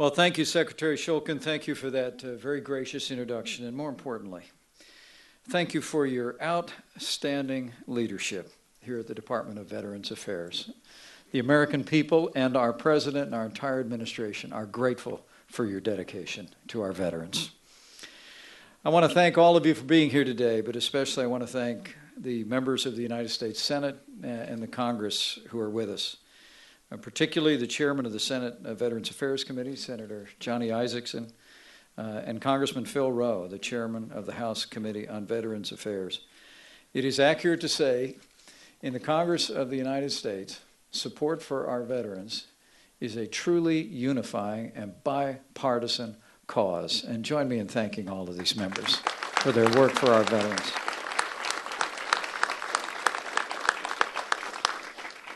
Well, thank you, Secretary Shulkin. Thank you for that very gracious introduction. And more importantly, thank you for your outstanding leadership here at the Department of Veterans Affairs. The American people and our President and our entire administration are grateful for your dedication to our veterans. I want to thank all of you for being here today, but especially I want to thank the members of the United States Senate and the Congress who are with us. Particularly the chairman of the Senate Veterans Affairs Committee, Senator Joni Ernst, and Congressman Phil Rowe, the chairman of the House Committee on Veterans Affairs. It is accurate to say, in the Congress of the United States, support for our veterans is a truly unifying and bipartisan cause. And join me in thanking all of these members for their work for our veterans.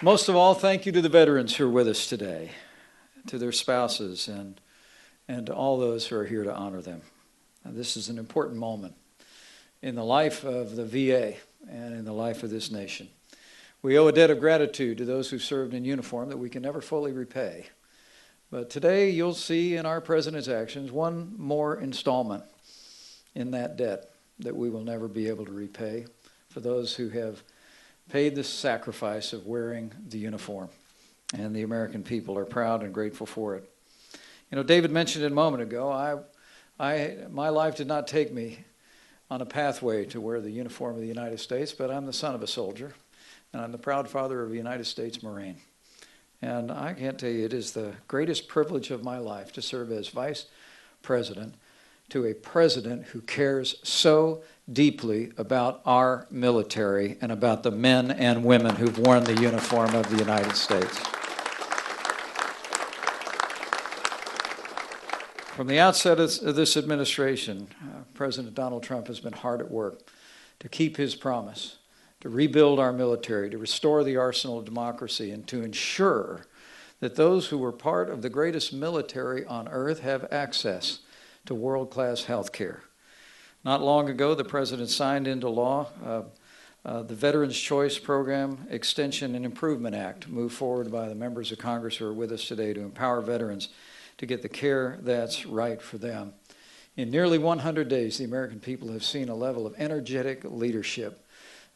Most of all, thank you to the veterans who are with us today, to their spouses, and to all those who are here to honor them. Now, this is an important moment in the life of the VA and in the life of this nation. We owe a debt of gratitude to those who served in uniform that we can never fully repay. But today you'll see in our President's actions one more installment in that debt that we will never be able to repay for those who have paid the sacrifice of wearing the uniform, and the American people are proud and grateful for it. You know, David mentioned it a moment ago, my life did not take me on a pathway to wear the uniform of the United States, but I'm the son of a soldier, and I'm the proud father of a United States Marine. And I can't tell you, it is the greatest privilege of my life to serve as Vice President to a president who cares so deeply about our military and about the men and women who've worn the uniform of the United States. From the outset of this administration, President Donald Trump has been hard at work to keep his promise, to rebuild our military, to restore the arsenal of democracy, and to ensure that those who were part of the greatest military on earth have access to world-class health care. Not long ago, the President signed into law the Veterans Choice Program Extension and Improvement Act, moved forward by the members of Congress who are with us today to empower veterans to get the care that's right for them. In nearly 100 days, the American people have seen a level of energetic leadership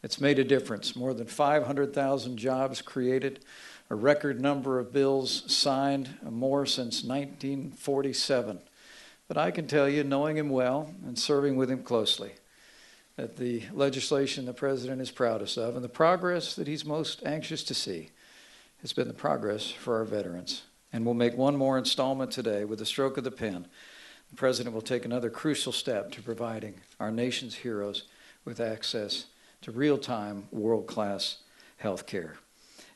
that's made a difference. More than 500,000 jobs created, a record number of bills signed, more since 1947. But I can tell you, knowing him well and serving with him closely, that the legislation the President is proudest of and the progress that he's most anxious to see has been the progress for our veterans. And we'll make one more installment today with a stroke of the pen. The President will take another crucial step to providing our nation's heroes with access to real-time, world-class health care.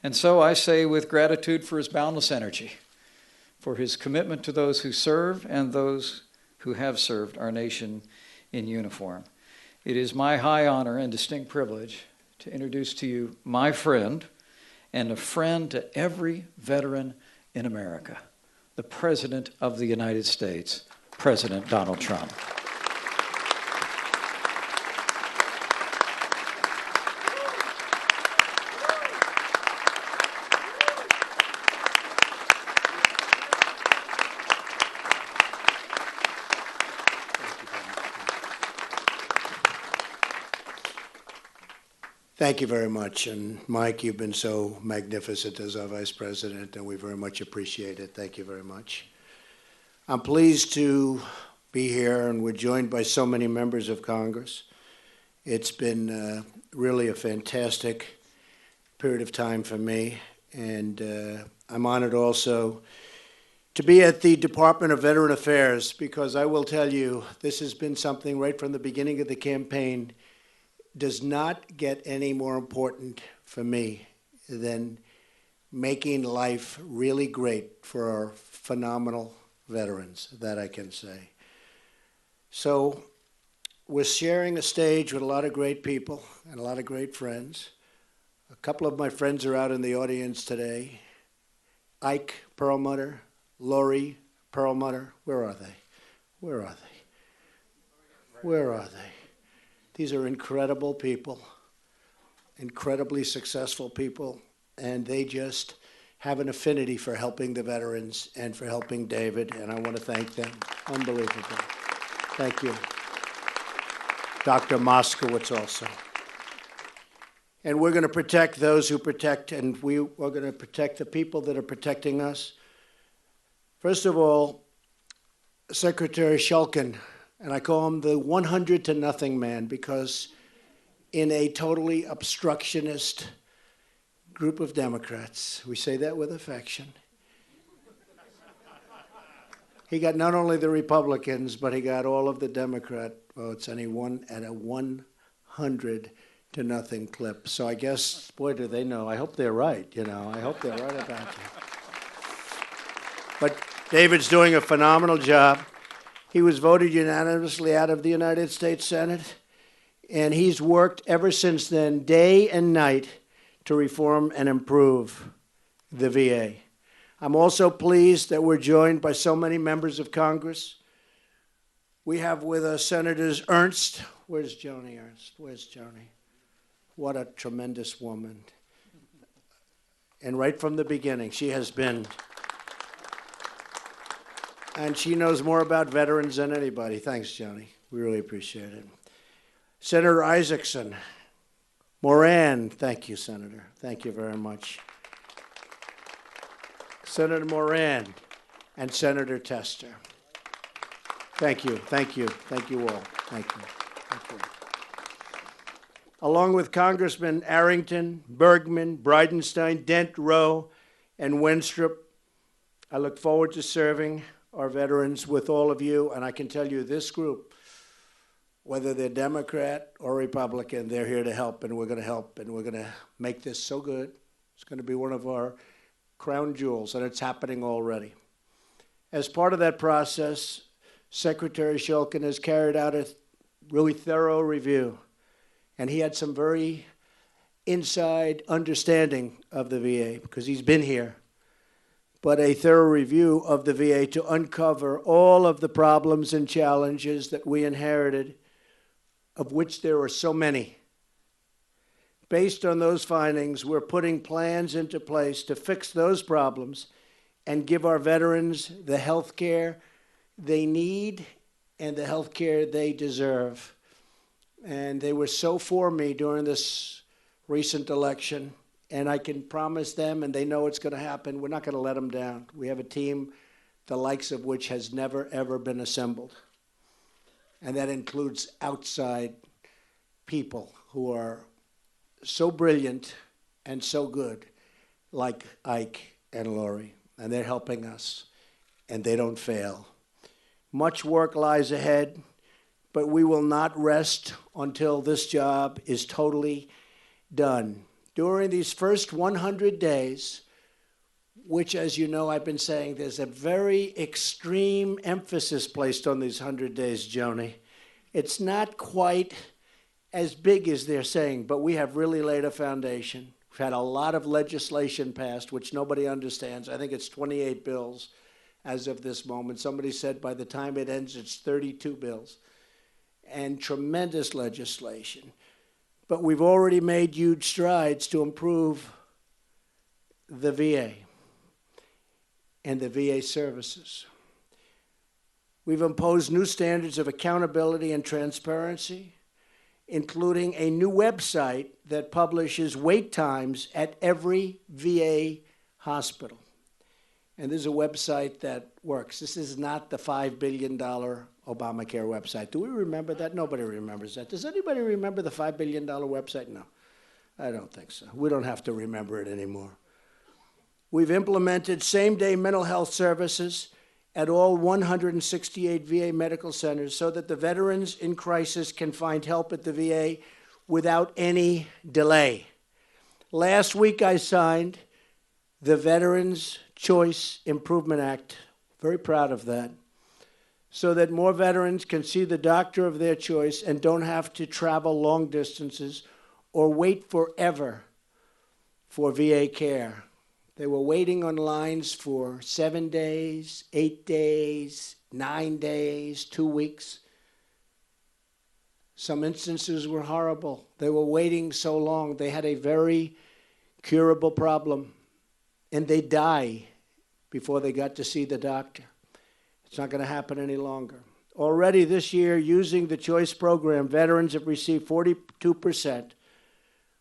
And so I say, with gratitude for his boundless energy, for his commitment to those who serve and those who have served our nation in uniform, it is my high honor and distinct privilege to introduce to you my friend and a friend to every veteran in America, the President of the United States, President Donald Trump. Thank you very much. And Mike, you've been so magnificent as our Vice President, and we very much appreciate it. Thank you very much. I'm pleased to be here, and we're joined by so many members of Congress. It's been really a fantastic period of time for me, and I'm honored also to be at the Department of Veteran Affairs, because I will tell you, this has been something right from the beginning of the campaign does not get any more important for me than making life really great for our phenomenal veterans, that I can say. So we're sharing a stage with a lot of great people and a lot of great friends. A couple of my friends are out in the audience today. Ike Perlmutter, Lori Perlmutter, where are they? Where are they? Where are they? These are incredible people, incredibly successful people, and they just have an affinity for helping the veterans and for helping David, and I want to thank them. Unbelievable. Thank you. Dr. Moskowitz also. And we're going to protect those who protect, and we are going to protect the people that are protecting us. First of all, Secretary Shulkin, and I call him the 100 to nothing man, because in a totally obstructionist group of Democrats, we say that with affection, he got not only the Republicans, but he got all of the Democrat votes, and he won at a 100 to nothing clip. So I guess, boy, do they know. I hope they're right, you know. I hope they're right about you. But David's doing a phenomenal job. He was voted unanimously out of the United States Senate, and he's worked ever since then, day and night, to reform and improve the VA. I'm also pleased that we're joined by so many members of Congress. We have with us Senators Ernst. Where's Joni Ernst? Where's Joni? What a tremendous woman. And right from the beginning, she has been, and she knows more about veterans than anybody. Thanks, Joni. We really appreciate it. Senator Isaacson. Moran, thank you, Senator. Thank you very much. Senator Moran and Senator Tester. Thank you, thank you, thank you all. Thank you, thank you. Along with Congressman Arrington, Bergman, Bridenstine, Dent, Rowe, and Wenstrup, I look forward to serving our veterans with all of you, and I can tell you this group, whether they're Democrat or Republican, they're here to help, and we're going to help, and we're going to make this so good. It's going to be one of our crown jewels, and it's happening already. As part of that process, Secretary Shulkin has carried out a really thorough review, and he had some very inside understanding of the VA because he's been here, but a thorough review of the VA to uncover all of the problems and challenges that we inherited, of which there are so many. Based on those findings, we're putting plans into place to fix those problems and give our veterans the health care they need and the health care they deserve. And they were so for me during this recent election, and I can promise them, and they know it's going to happen, we're not going to let them down. We have a team the likes of which has never, ever been assembled. And that includes outside people who are so brilliant and so good, like Ike and Lori, and they're helping us, and they don't fail. Much work lies ahead, but we will not rest until this job is totally done. During these first 100 days, which, as you know, I've been saying, there's a very extreme emphasis placed on these 100 days, Joni. It's not quite as big as they're saying, but we have really laid a foundation. We've had a lot of legislation passed, which nobody understands. I think it's 28 bills as of this moment. Somebody said by the time it ends, it's 32 bills. And tremendous legislation. But we've already made huge strides to improve the VA and the VA services. We've imposed new standards of accountability and transparency, including a new website that publishes wait times at every VA hospital. And there's a website that works. This is not the $5 billion Obamacare website. Do we remember that? Nobody remembers that. Does anybody remember the $5 billion website? No, I don't think so. We don't have to remember it anymore. We've implemented same-day mental health services at all 168 VA medical centers so that the veterans in crisis can find help at the VA without any delay. Last week I signed the Veterans Choice Improvement Act. Very proud of that. So that more veterans can see the doctor of their choice and don't have to travel long distances or wait forever for VA care. They were waiting on lines for 7 days, 8 days, 9 days, 2 weeks. Some instances were horrible. They were waiting so long. They had a very curable problem and they die before they got to see the doctor. It's not going to happen any longer. Already this year, using the choice program, veterans have received 42%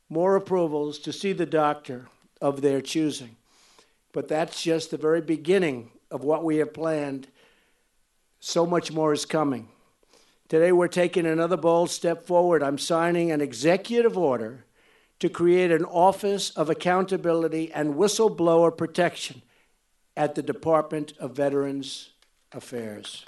more approvals to see the doctor of their choosing. But that's just the very beginning of what we have planned. So much more is coming. Today, we're taking another bold step forward. I'm signing an executive order to create an Office of Accountability and Whistleblower Protection at the Department of Veterans Affairs.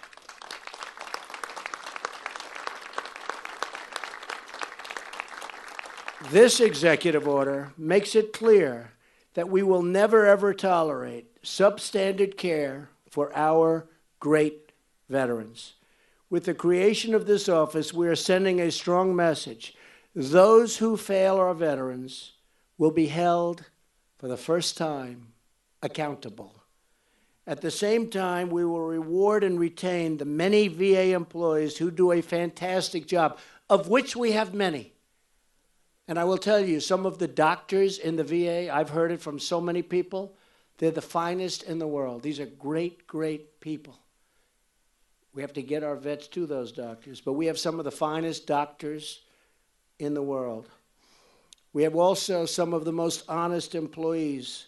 This executive order makes it clear that we will never, ever tolerate substandard care for our great veterans. With the creation of this office, we are sending a strong message. Those who fail our veterans will be held, for the first time, accountable. At the same time, we will reward and retain the many VA employees who do a fantastic job, of which we have many. And I will tell you, some of the doctors in the VA, I've heard it from so many people, they're the finest in the world. These are great, great people. We have to get our vets to those doctors, but we have some of the finest doctors in the world. We have also some of the most honest employees,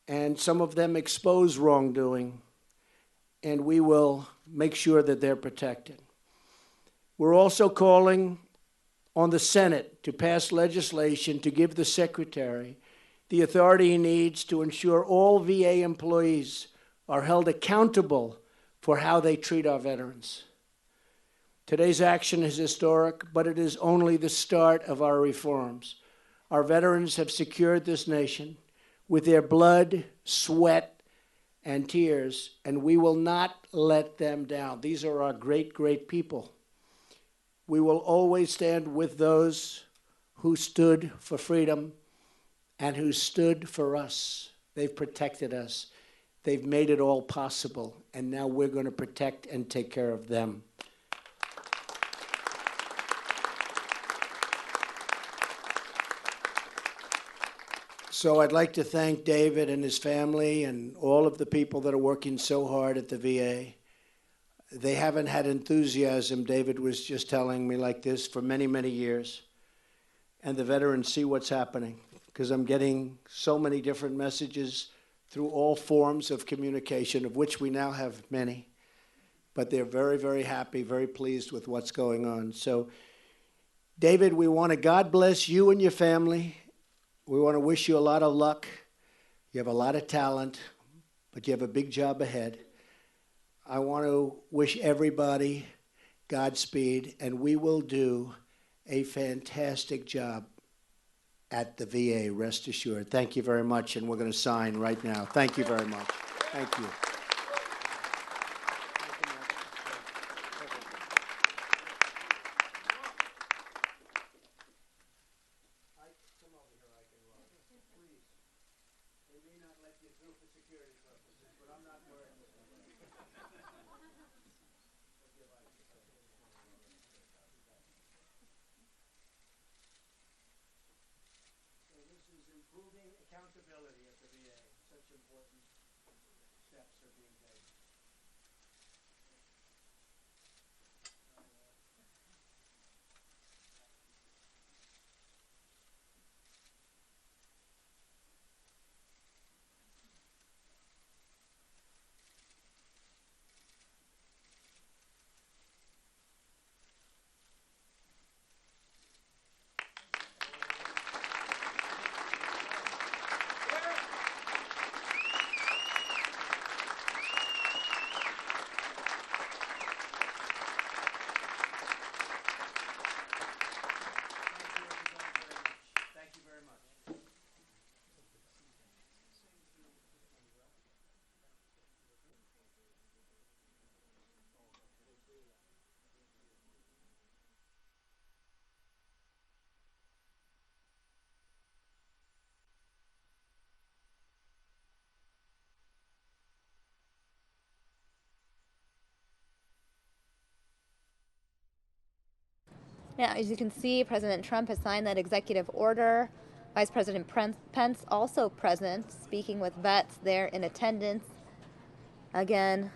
and some of them expose wrongdoing, and we will make sure that they're protected. We're also calling on the Senate to pass legislation to give the Secretary the authority he needs to ensure all VA employees are held accountable for how they treat our veterans. Today's action is historic, but it is only the start of our reforms. Our veterans have secured this nation with their blood, sweat, and tears, and we will not let them down. These are our great, great people. We will always stand with those who stood for freedom and who stood for us. They've protected us. They've made it all possible, and now we're going to protect and take care of them. So I'd like to thank David and his family and all of the people that are working so hard at the VA. They haven't had enthusiasm, David was just telling me, like this for many, many years. And the veterans see what's happening, because I'm getting so many different messages through all forms of communication, of which we now have many. But they're very, very happy, very pleased with what's going on. So, David, we want to God bless you and your family. We want to wish you a lot of luck. You have a lot of talent, but you have a big job ahead. I want to wish everybody Godspeed, and we will do a fantastic job at the VA, rest assured. Thank you very much, and we're going to sign right now. Thank you very much. Thank you. Improving accountability at the VA. Such important steps are being taken. Now, as you can see, President Trump has signed that executive order Vice President Pence also present, speaking with vets there in attendance. Again,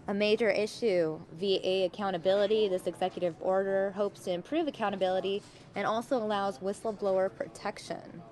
a major issue, VA accountability. This executive order hopes to improve accountability and also allows whistleblower protection.